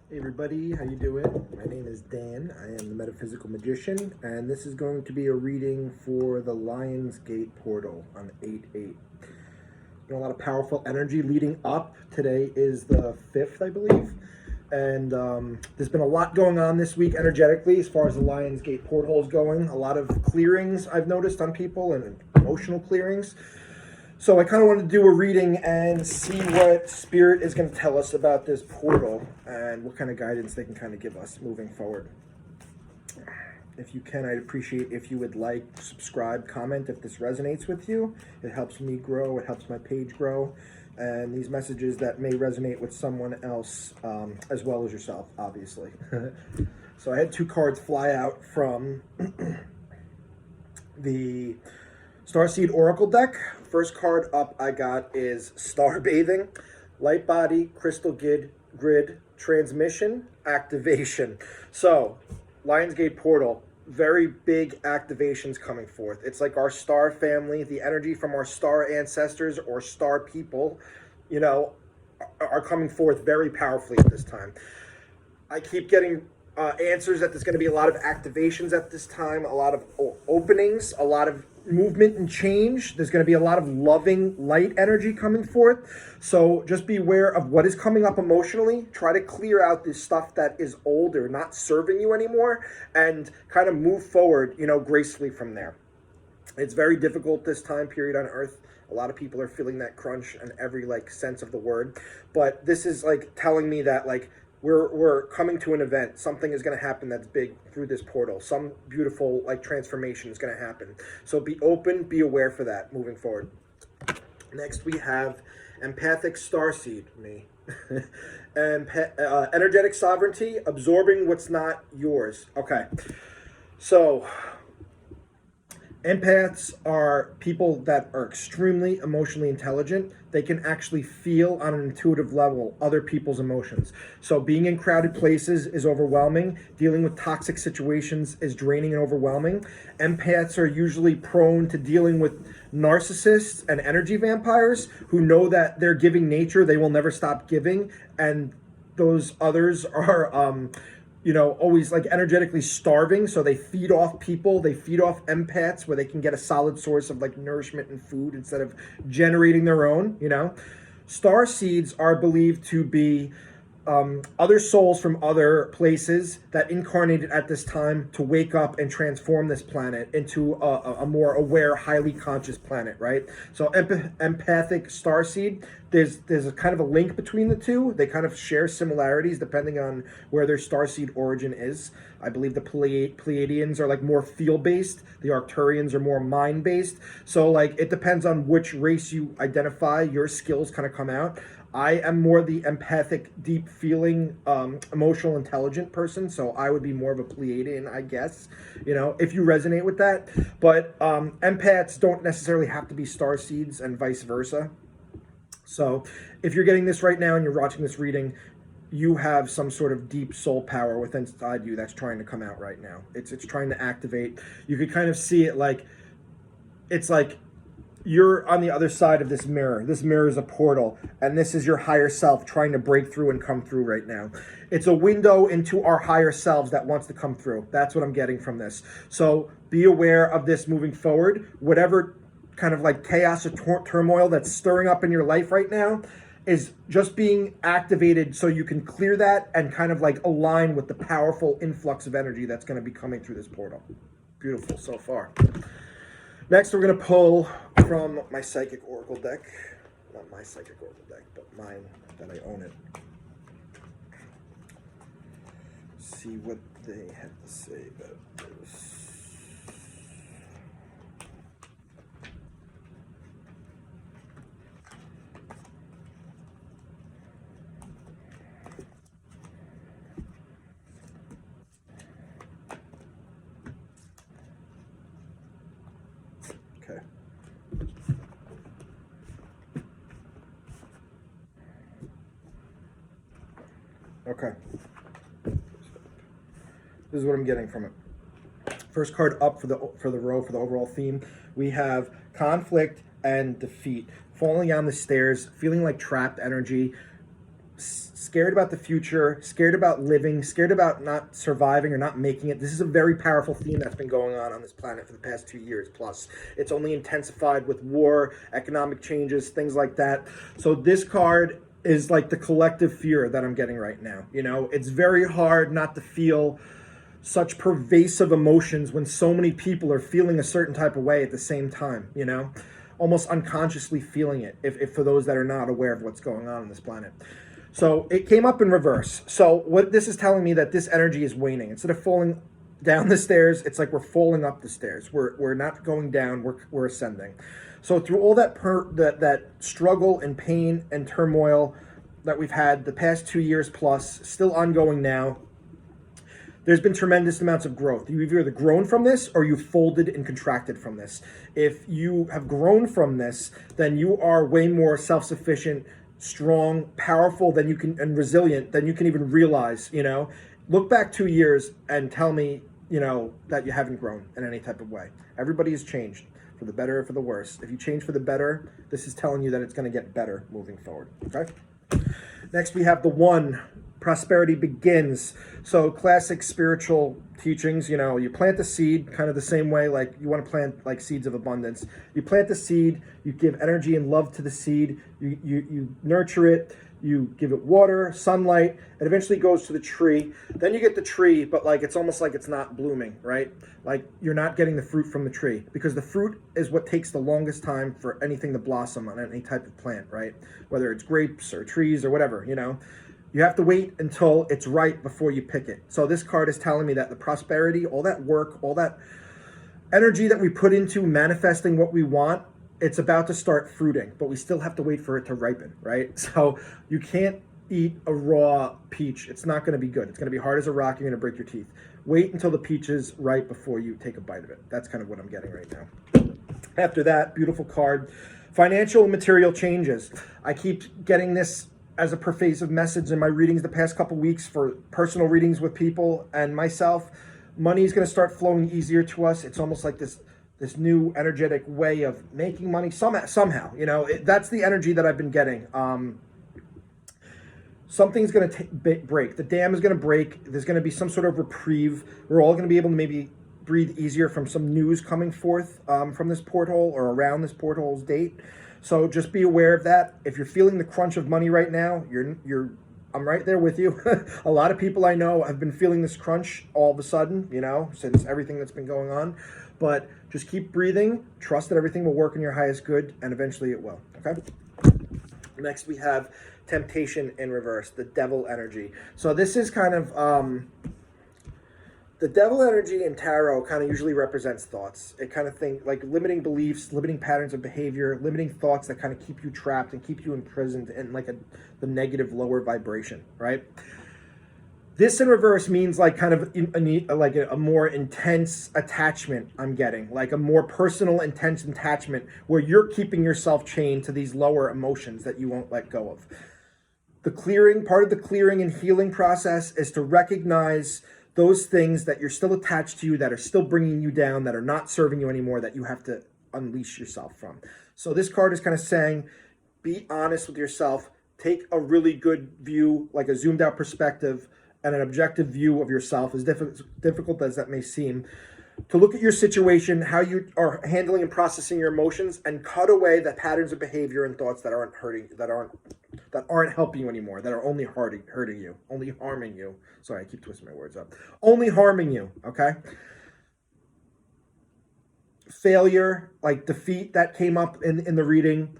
Hey everybody, how you doing? My name is Dan. I am the Metaphysical Magician, and this is going to be a reading for the Lionsgate portal on 8/8. A lot of powerful energy leading up. Today is the 5th, I believe, and there's been a lot going on this week energetically as far as the Lionsgate portal is going. A lot of clearings I've noticed on people and emotional clearings. So I kind of wanted to do a reading and see what Spirit is going to tell us about this portal and what kind of guidance they can kind of give us moving forward. If you can, I'd appreciate if you would like, subscribe, comment if this resonates with you. It helps me grow, it helps my page grow, and these messages that may resonate with someone else as well as yourself, obviously. So I had two cards fly out from the Starseed Oracle deck. First card up I got is Star Bathing, Light Body, Crystal Grid, Transmission, Activation. So, Lionsgate Portal, very big activations coming forth. It's like our star family, the energy from our star ancestors or star people, are coming forth very powerfully at this time. I keep getting answers that there's going to be a lot of activations at this time, a lot of openings, a lot of movement and change. There's going to be a lot of loving light energy coming forth. So just be aware of what is coming up emotionally. Try to clear out this stuff that is old or not serving you anymore and kind of move forward, gracefully from there. It's very difficult this time period on Earth. A lot of people are feeling that crunch in every sense of the word. But this is telling me that we're coming to an event. Something is going to happen that's big through this portal. Some beautiful transformation is going to happen. So be open, be aware for that moving forward. Next we have Empathic Starseed, me. Energetic Sovereignty, absorbing what's not yours. Okay, so empaths are people that are extremely emotionally intelligent. They can actually feel on an intuitive level other people's emotions. So being in crowded places is overwhelming. Dealing with toxic situations is draining and overwhelming. Empaths are usually prone to dealing with narcissists and energy vampires who know that their giving nature, they will never stop giving. And those others are always energetically starving. So they feed off people, they feed off empaths where they can get a solid source of nourishment and food instead of generating their own, Star seeds are believed to be other souls from other places that incarnated at this time to wake up and transform this planet into a more aware, highly conscious planet, right? So empathic starseed, there's a kind of a link between the two. They kind of share similarities depending on where their starseed origin is. I believe the Pleiadians are more feel-based. The Arcturians are more mind-based. So it depends on which race you identify. Your skills kind of come out. I am more the empathic, deep feeling, emotional, intelligent person. So I would be more of a Pleiadian, I guess, if you resonate with that. But empaths don't necessarily have to be starseeds and vice versa. So if you're getting this right now and you're watching this reading, you have some sort of deep soul power within inside you that's trying to come out right now. It's trying to activate. You could kind of see it it's like you're on the other side of this mirror. This mirror is a portal, and this is your higher self trying to break through and come through right now. It's a window into our higher selves that wants to come through. That's what I'm getting from this. So be aware of this moving forward. Whatever kind of chaos or turmoil that's stirring up in your life right now is just being activated so you can clear that and kind of align with the powerful influx of energy that's going to be coming through this portal. Beautiful so far. Next, we're going to pull from my Psychic Oracle deck. Not my Psychic Oracle deck, but mine that I own it. See what they have to say about this. Okay. Okay. This is what I'm getting from it. First card up for the row for the overall theme, we have conflict and defeat. Falling down the stairs, feeling like trapped energy, scared about the future, scared about living, scared about not surviving or not making it. This is a very powerful theme that's been going on this planet for the past 2 years plus. It's only intensified with war, economic changes, things like that. So this card is like the collective fear that I'm getting right now. You know, it's very hard not to feel such pervasive emotions when so many people are feeling a certain type of way at the same time, you know, almost unconsciously feeling it, if for those that are not aware of what's going on this planet. So it came up in reverse. So what this is telling me, that this energy is waning. Instead of falling down the stairs, it's like we're falling up the stairs. We're not going down, we're ascending. So through all that struggle and pain and turmoil that we've had the past 2 years plus, still ongoing now, there's been tremendous amounts of growth. You've either grown from this or you've folded and contracted from this. If you have grown from this, then you are way more self-sufficient, strong, powerful than you can, and resilient than you can even realize, you know. Look back 2 years and tell me, you know, that you haven't grown in any type of way. Everybody has changed, for the better or for the worse. If you change for the better, this is telling you that it's going to get better moving forward, okay? Next, we have the one. Prosperity begins. So classic spiritual teachings, you know, you plant the seed kind of the same way, like you want to plant like seeds of abundance. You plant the seed, you give energy and love to the seed, you nurture it, you give it water, sunlight, it eventually goes to the tree. Then you get the tree, but like it's almost like it's not blooming, right? Like you're not getting the fruit from the tree, because the fruit is what takes the longest time for anything to blossom on any type of plant, right? Whether it's grapes or trees or whatever, you know. You have to wait until it's right before you pick it. So this card is telling me that the prosperity, all that work, all that energy that we put into manifesting what we want, it's about to start fruiting, but we still have to wait for it to ripen, right? So you can't eat a raw peach. It's not going to be good. It's going to be hard as a rock. You're going to break your teeth. Wait until the peach is ripe before you take a bite of it. That's kind of what I'm getting right now. After that, beautiful card. Financial and material changes. I keep getting this as a pervasive message in my readings the past couple weeks for personal readings with people and myself. Money is going to start flowing easier to us. It's almost like this new energetic way of making money somehow, you know. That's the energy that I've been getting. Something's going to break. The dam is going to break. There's going to be some sort of reprieve. We're all going to be able to maybe breathe easier from some news coming forth from this porthole or around this porthole's date. So just be aware of that. If you're feeling the crunch of money right now, I'm right there with you. A lot of people I know have been feeling this crunch all of a sudden, you know, since everything that's been going on. But just keep breathing, trust that everything will work in your highest good, and eventually it will, okay? Next, we have temptation in reverse, the devil energy. So this is kind of... the devil energy in tarot kind of usually represents thoughts. It kind of like limiting beliefs, limiting patterns of behavior, limiting thoughts that kind of keep you trapped and keep you imprisoned in like the negative lower vibration, right? This in reverse means like kind of a more intense attachment I'm getting, like a more personal, intense attachment where you're keeping yourself chained to these lower emotions that you won't let go of. The clearing, part of the clearing and healing process is to recognize those things that you're still attached to, that are still bringing you down, that are not serving you anymore, that you have to unleash yourself from. So this card is kind of saying, be honest with yourself, take a really good view, like a zoomed out perspective and an objective view of yourself, as difficult as that may seem, to look at your situation, how you are handling and processing your emotions, and cut away the patterns of behavior and thoughts that aren't helping you anymore, that are only hurting you, only harming you. Sorry, I keep twisting my words up. Only harming you, okay? Failure, like defeat, that came up in the reading,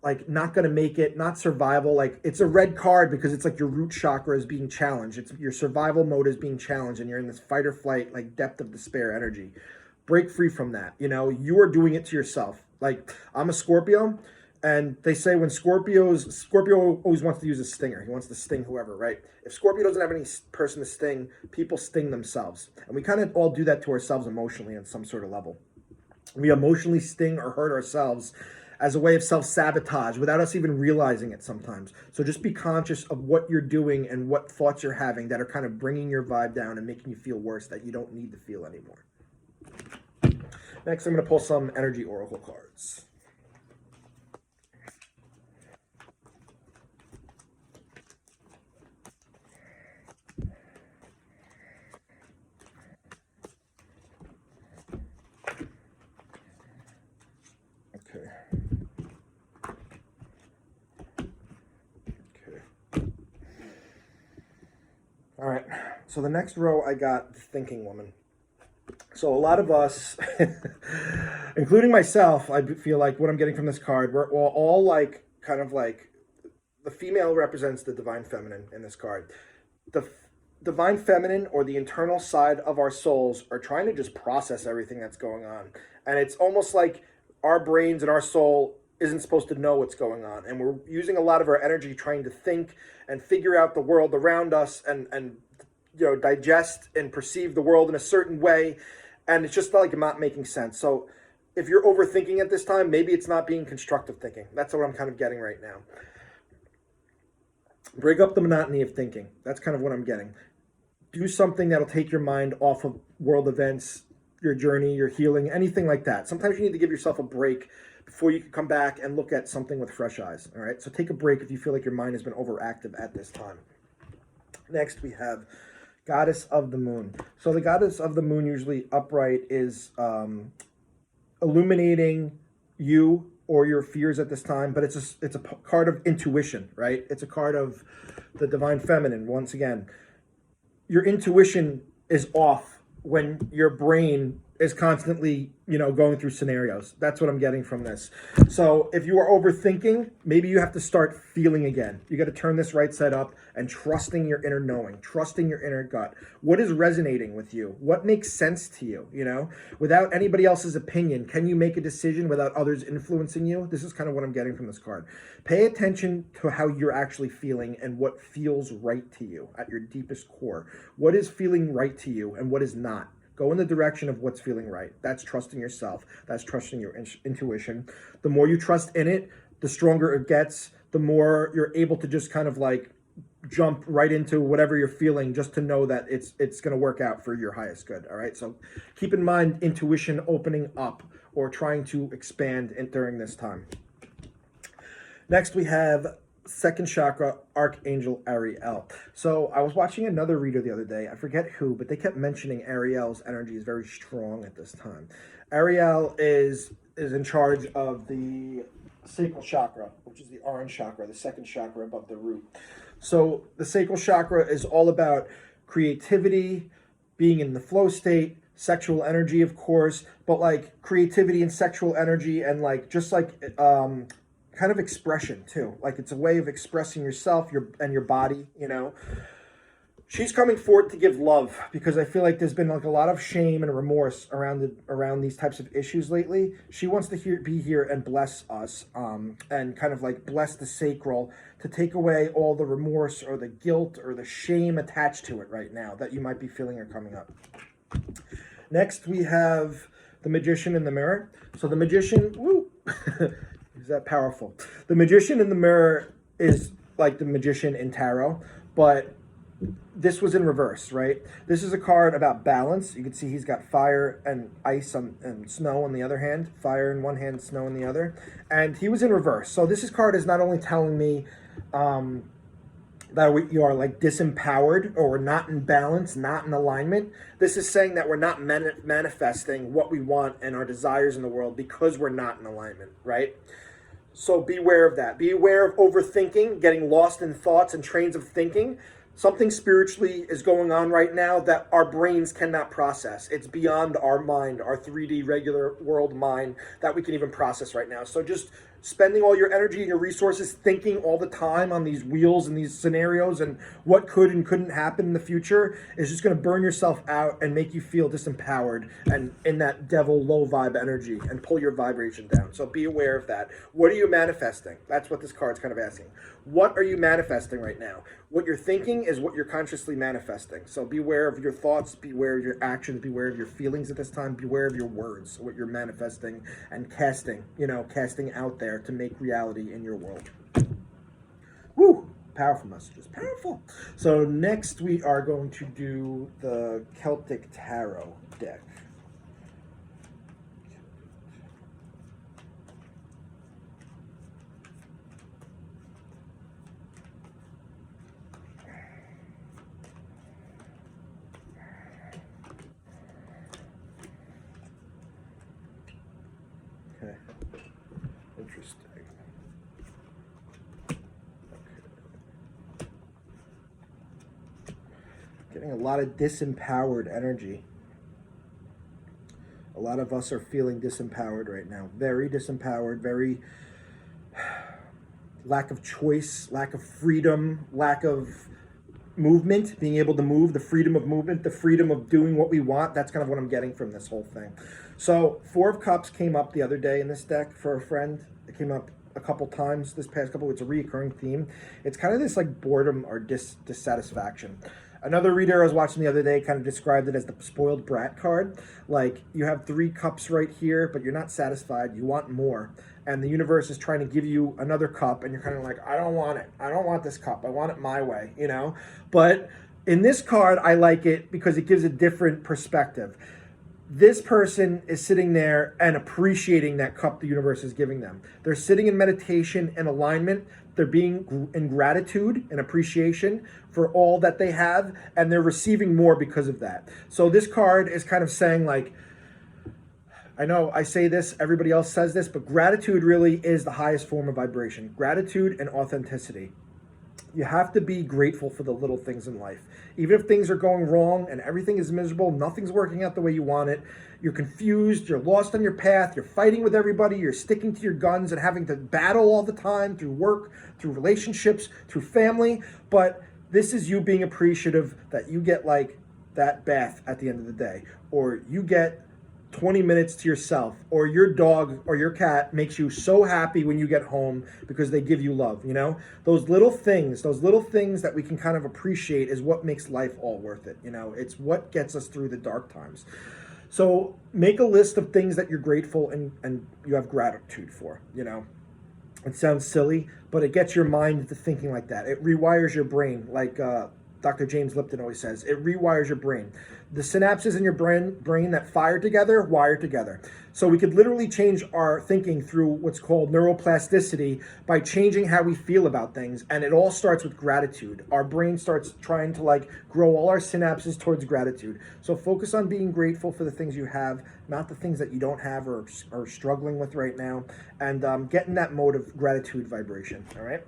like not going to make it, not survival. Like it's a red card because it's like your root chakra is being challenged. It's your survival mode is being challenged, and you're in this fight or flight, like depth of despair energy. Break free from that. You know, you are doing it to yourself. Like I'm a Scorpio, and they say when Scorpio always wants to use a stinger. He wants to sting whoever, right? If Scorpio doesn't have any person to sting, people sting themselves. And we kind of all do that to ourselves emotionally on some sort of level. We emotionally sting or hurt ourselves as a way of self-sabotage without us even realizing it sometimes. So just be conscious of what you're doing and what thoughts you're having that are kind of bringing your vibe down and making you feel worse, that you don't need to feel anymore. Next, I'm going to pull some energy oracle cards. All right. So the next row I got the thinking woman. So a lot of us, including myself, I feel like what I'm getting from this card, we're all like kind of like the female represents the divine feminine in this card. The divine feminine or the internal side of our souls are trying to just process everything that's going on. And it's almost like our brains and our soul isn't supposed to know what's going on. And we're using a lot of our energy trying to think and figure out the world around us and digest and perceive the world in a certain way. And it's just like not making sense. So if you're overthinking at this time, maybe it's not being constructive thinking. That's what I'm kind of getting right now. Break up the monotony of thinking. That's kind of what I'm getting. Do something that'll take your mind off of world events, your journey, your healing, anything like that. Sometimes you need to give yourself a break before you can come back and look at something with fresh eyes. All right. So take a break if you feel like your mind has been overactive at this time. Next, we have Goddess of the Moon. So the Goddess of the Moon, usually upright, is illuminating you or your fears at this time, but it's a card of intuition, right? It's a card of the divine feminine. Once again, your intuition is off when your brain is constantly, going through scenarios. That's what I'm getting from this. So if you are overthinking, maybe you have to start feeling again. You got to turn this right side up and trusting your inner knowing, trusting your inner gut. What is resonating with you? What makes sense to you? Without anybody else's opinion, can you make a decision without others influencing you? This is kind of what I'm getting from this card. Pay attention to how you're actually feeling and what feels right to you at your deepest core. What is feeling right to you and what is not? Go in the direction of what's feeling right. That's trusting yourself. That's trusting your intuition. The more you trust in it, the stronger it gets, the more you're able to just kind of like jump right into whatever you're feeling just to know that it's going to work out for your highest good. All right. So keep in mind intuition opening up or trying to expand during this time. Next, we have second chakra, Archangel Ariel. So I was watching another reader the other day. I forget who, but they kept mentioning Ariel's energy is very strong at this time. Ariel is in charge of the sacral chakra, which is the orange chakra, the second chakra above the root. So the sacral chakra is all about creativity, being in the flow state, sexual energy, of course, but like creativity and sexual energy and like just like kind of expression too. Like it's a way of expressing yourself, your body, She's coming forward to give love because I feel like there's been like a lot of shame and remorse around these types of issues lately. She wants to be here and bless us and kind of like bless the sacral to take away all the remorse or the guilt or the shame attached to it right now that you might be feeling or coming up. Next, we have the Magician in the Mirror. So the Magician, is that powerful? The Magician in the Mirror is like the Magician in Tarot, but this was in reverse, right? This is a card about balance. You can see he's got fire and ice and snow on the other hand. Fire in one hand, snow in the other. And he was in reverse. So this card is not only telling me that you are like disempowered or we're not in balance, not in alignment. This is saying that we're not manifesting what we want and our desires in the world because we're not in alignment, right? So beware of that. Be aware of overthinking, getting lost in thoughts and trains of thinking. Something spiritually is going on right now that our brains cannot process. It's beyond our mind, our 3D regular world mind that we can even process right now. So just spending all your energy and your resources thinking all the time on these wheels and these scenarios and what could and couldn't happen in the future is just going to burn yourself out and make you feel disempowered and in that devil low vibe energy and pull your vibration down. So be aware of that. What are you manifesting? That's what this card's kind of asking. What are you manifesting right now? What you're thinking is what you're consciously manifesting. So beware of your thoughts, beware of your actions, beware of your feelings at this time, beware of your words, what you're manifesting and casting out there to make reality in your world. Woo! Powerful messages. Powerful. So next we are going to do the Celtic Tarot deck. Okay. Interesting. Getting a lot of disempowered energy. A lot of us are feeling disempowered right now. Very disempowered, very lack of choice, lack of freedom, lack of movement, being able to move, the freedom of movement, the freedom of doing what we want. That's kind of what I'm getting from this whole thing. So Four of Cups came up the other day in this deck for a friend. It came up a couple times this past couple. It's a recurring theme. It's kind of this like boredom or dissatisfaction. Another reader I was watching the other day kind of described it as the spoiled brat card. Like, you have 3 cups right here, but you're not satisfied. You want more. And the universe is trying to give you another cup, and you're kind of like, I don't want it. I don't want this cup. I want it my way, you know? But in this card, I like it because it gives a different perspective. This person is sitting there and appreciating that cup the universe is giving them. They're sitting in meditation and alignment. They're being in gratitude and appreciation for all that they have, and they're receiving more because of that. So this card is kind of saying, like, I know I say this, everybody else says this, but gratitude really is the highest form of vibration. Gratitude and authenticity. You have to be grateful for the little things in life. Even if things are going wrong and everything is miserable, nothing's working out the way you want it, you're confused, you're lost on your path, you're fighting with everybody, you're sticking to your guns and having to battle all the time through work, through relationships, through family. But this is you being appreciative that you get like that bath at the end of the day, or you get 20 minutes to yourself, or your dog or your cat makes you so happy when you get home because they give you love, you know? Those little things that we can kind of appreciate is what makes life all worth it, you know? It's what gets us through the dark times. So make a list of things that you're grateful and you have gratitude for, you know? It sounds silly, but it gets your mind into thinking like that. It rewires your brain, like Dr. James Lipton always says. It rewires your brain. The synapses in your brain that fire together, wire together. So we could literally change our thinking through what's called neuroplasticity by changing how we feel about things. And it all starts with gratitude. Our brain starts trying to like grow all our synapses towards gratitude. So focus on being grateful for the things you have, not the things that you don't have or are struggling with right now. And get in that mode of gratitude vibration, all right?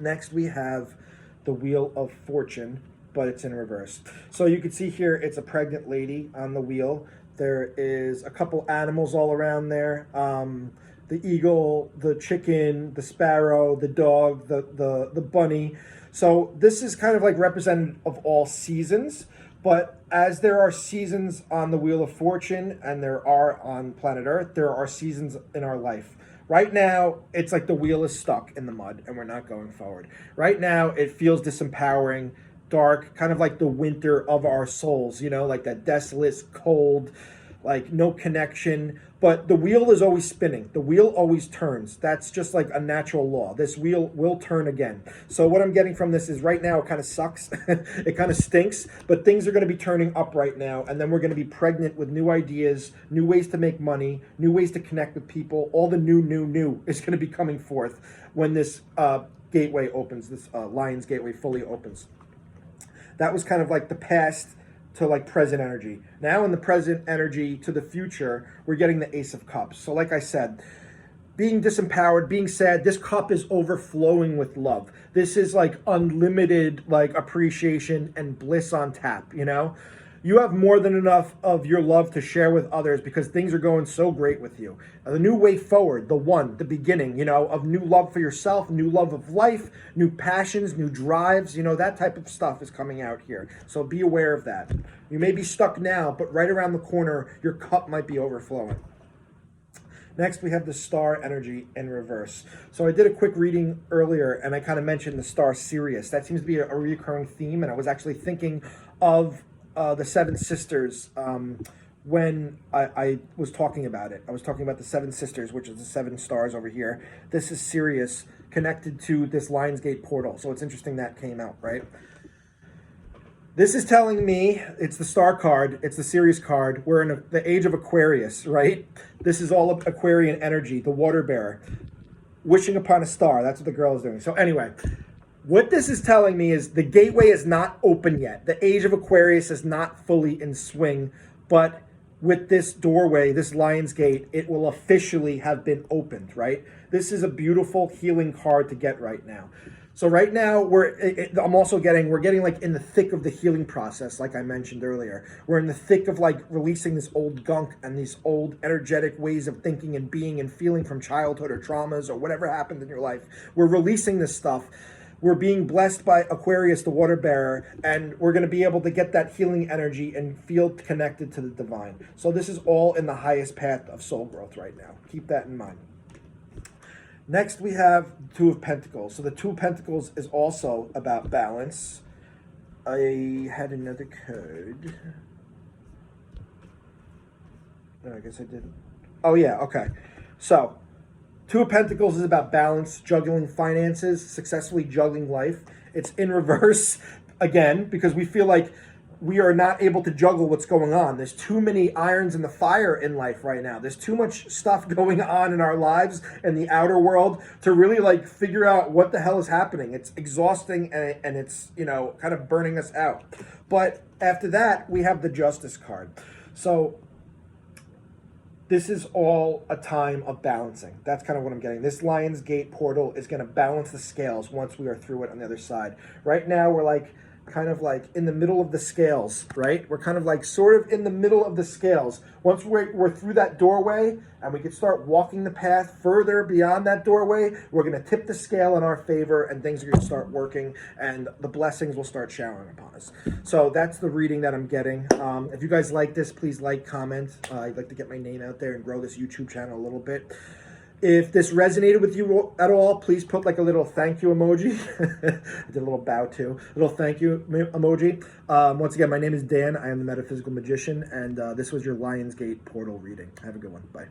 Next, we have the Wheel of Fortune, but it's in reverse. So you can see here, it's a pregnant lady on the wheel. There is a couple animals all around there. The eagle, the chicken, the sparrow, the dog, the bunny. So this is kind of like representative of all seasons. But as there are seasons on the Wheel of Fortune, and there are on planet Earth, there are seasons in our life. Right now, it's like the wheel is stuck in the mud and we're not going forward. Right now, it feels disempowering, dark, kind of like the winter of our souls, you know, like that desolate, cold, like no connection. But the wheel is always spinning. The wheel always turns. That's just like a natural law. This wheel will turn again. So what I'm getting from this is right now it kind of sucks. It kind of stinks, but things are going to be turning up right now. And then we're going to be pregnant with new ideas, new ways to make money, new ways to connect with people. All the new is going to be coming forth when this gateway opens, this Lion's Gateway fully opens. That was kind of like the past to like present energy. Now in the present energy to the future, we're getting the Ace of Cups. So like I said, being disempowered, being sad, this cup is overflowing with love. This is like unlimited like appreciation and bliss on tap, you know? You have more than enough of your love to share with others because things are going so great with you. The new way forward, the beginning, you know, of new love for yourself, new love of life, new passions, new drives, you know, that type of stuff is coming out here. So be aware of that. You may be stuck now, but right around the corner, your cup might be overflowing. Next, we have the star energy in reverse. So I did a quick reading earlier, and I kind of mentioned the star Sirius. That seems to be a recurring theme, and I was actually thinking of the Seven Sisters when I was talking about it. I was talking about the Seven Sisters, which is the 7 stars over here. This is Sirius connected to this Lionsgate portal. So it's interesting that came out, right? This is telling me, it's the star card, it's the Sirius card. We're in the age of Aquarius, right? This is all of Aquarian energy, the water bearer. Wishing upon a star, that's what the girl is doing. So anyway, what this is telling me is the gateway is not open yet. The age of Aquarius is not fully in swing, but with this doorway, this Lion's Gate, it will officially have been opened, right? This is a beautiful healing card to get right now. So right now we're getting like in the thick of the healing process, like I mentioned earlier. We're in the thick of like releasing this old gunk and these old energetic ways of thinking and being and feeling from childhood or traumas or whatever happened in your life. We're releasing this stuff. We're being blessed by Aquarius, the water bearer, and we're going to be able to get that healing energy and feel connected to the divine. So this is all in the highest path of soul growth right now. Keep that in mind. Next, we have Two of Pentacles. So the Two of Pentacles is also about balance. I had another card. No, I guess I didn't. Oh, yeah, okay. So, Two of Pentacles is about balance, juggling finances, successfully juggling life. It's in reverse, again, because we feel like we are not able to juggle what's going on. There's too many irons in the fire in life right now. There's too much stuff going on in our lives and the outer world to really like figure out what the hell is happening. It's exhausting and it's, you know, kind of burning us out. But after that, we have the Justice card. So this is all a time of balancing. That's kind of what I'm getting. This Lion's Gate portal is going to balance the scales once we are through it on the other side. Right now, we're like kind of like in the middle of the scales, right? We're kind of like sort of in the middle of the scales. Once we're through that doorway and we can start walking the path further beyond that doorway, we're going to tip the scale in our favor and things are going to start working and the blessings will start showering upon us. So that's the reading that I'm getting. If you guys like this, please like, comment. I'd like to get my name out there and grow this YouTube channel a little bit. If this resonated with you at all, please put like a little thank you emoji. I did a little bow too. A little thank you emoji. Once again, my name is Dan. I am the Metaphysical Magician, and this was your Lionsgate portal reading. Have a good one. Bye.